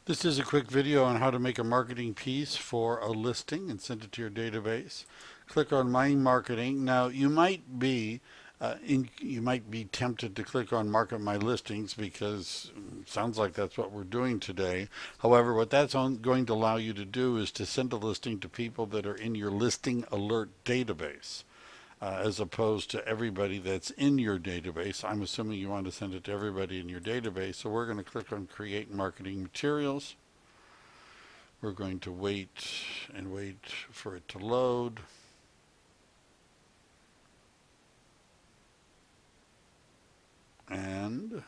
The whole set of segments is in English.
This is a quick video on how to make a marketing piece for a listing and send it to your database. Click on My Marketing. Now you might be tempted to click on Market My Listings because it sounds like that's what we're doing today. However, what that's going to allow you to do is to send a listing to people that are in your listing alert database. As opposed to everybody that's in your database. I'm assuming you want to send it to everybody in your database. So we're going to click on Create Marketing Materials. We're going to wait and wait for it to load. And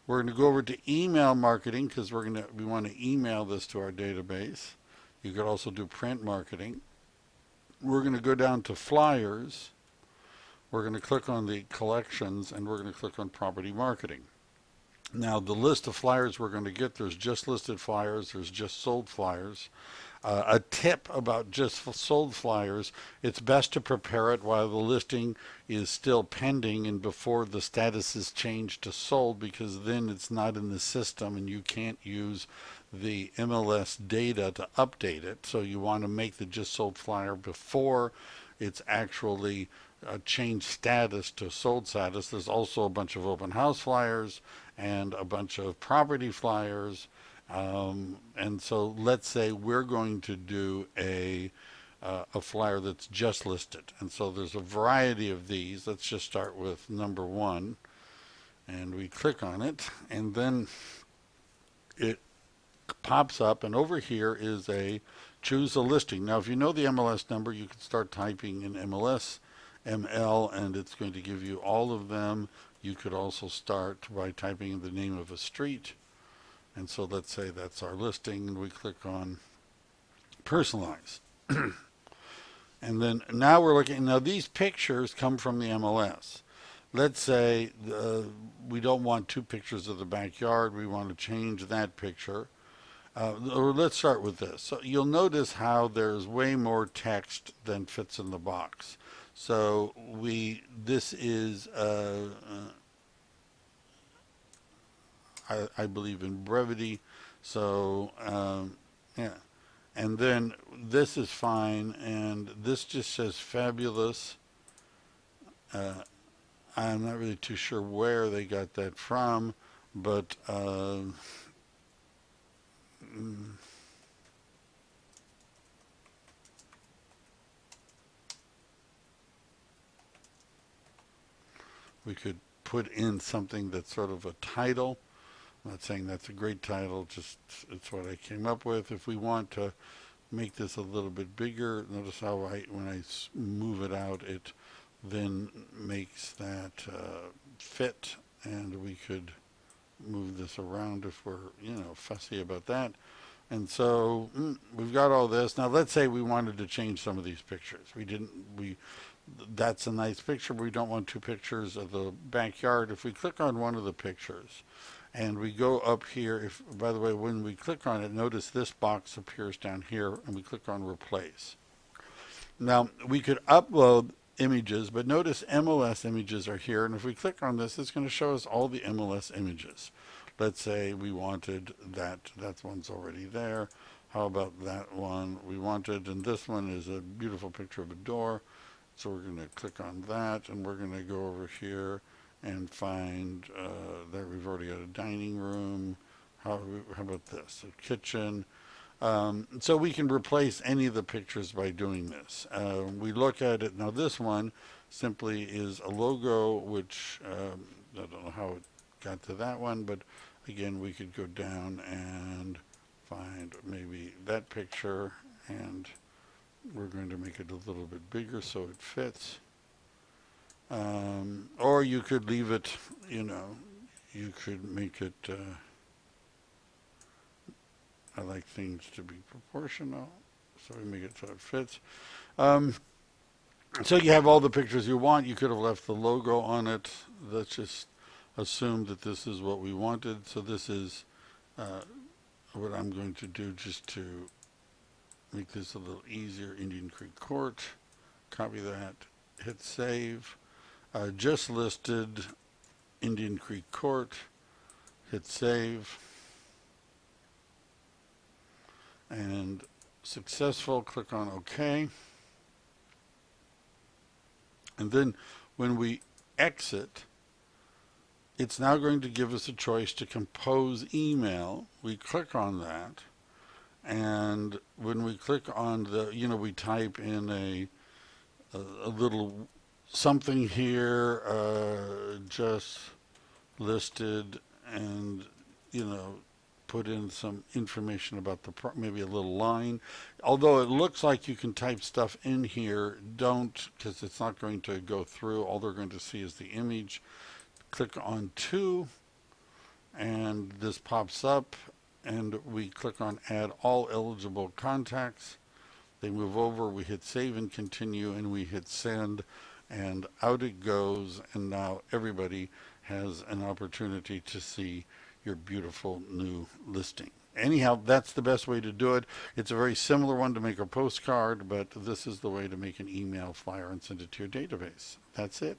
we're going to go over to email marketing because we want to email this to our database. You could also do print marketing. We're going to go down to flyers. We're going to click on the collections and we're going to click on property marketing. Now the list of flyers we're going to get, there's just listed flyers, there's just sold flyers. A tip about just sold flyers, it's best to prepare it while the listing is still pending and before the status is changed to sold, because then it's not in the system and you can't use the MLS data to update it. So you want to make the just sold flyer before it's actually changed status to sold status. There's also a bunch of open house flyers and a bunch of property flyers. And so let's say we're going to do a flyer that's just listed. And so there's a variety of these. Let's just start with number 1. And we click on it. And then it pops up. And over here is a choose a listing. Now, if you know the MLS number, you can start typing in MLS, ML, and it's going to give you all of them. You could also start by typing in the name of a street. And so let's say that's our listing, and we click on personalize. And then now we're looking, now these pictures come from the MLS. Let's say we don't want 2 pictures of the backyard, we want to change that picture. Or let's start with this. So you'll notice how there's way more text than fits in the box. So this is I believe in brevity. So yeah, and then this is fine, and this just says fabulous. I'm not really too sure where they got that from, but we could put in something that's sort of a title. I'm not saying that's a great title, just it's what I came up with. If we want to make this a little bit bigger, notice how when I move it out, it then makes that fit, and we could move this around if we're, fussy about that. And so we've got all this. Now let's say we wanted to change some of these pictures. That's a nice picture, but we don't want 2 pictures of the backyard. If we click on one of the pictures and we go up here, by the way, when we click on it, notice this box appears down here, and we click on replace. Now we could upload images, but notice MLS images are here, and if we click on this, it's going to show us all the MLS images. Let's say we wanted that one's already there. How about that one we wanted? And this one is a beautiful picture of a door. So we're going to click on that, and we're going to go over here and find that we've already got a dining room. How about this? A kitchen. So we can replace any of the pictures by doing this. We look at it. Now this one simply is a logo, which I don't know how it got to that one, but again, we could go down and find maybe that picture, and we're going to make it a little bit bigger so it fits. Or you could leave it, you could make it, I like things to be proportional, so we make it so it fits. So you have all the pictures you want. You could have left the logo on it. Let's just assume that this is what we wanted. So this is what I'm going to do just to make this a little easier. Indian Creek Court. Copy that. Hit save. Just listed Indian Creek Court. Hit save. and successful. Click on OK. And then when we exit, it's now going to give us a choice to compose email. We click on that, and when we click on the, we type in a little something here, just listed, and put in some information about maybe a little line. Although it looks like you can type stuff in here, don't, because it's not going to go through. All they're going to see is the image. Click on to, and this pops up, and we click on add all eligible contacts. They move over, we hit save and continue, and we hit send, and out it goes, and now everybody has an opportunity to see your beautiful new listing. Anyhow, that's the best way to do it. It's a very similar one to make a postcard, but this is the way to make an email flyer and send it to your database. That's it.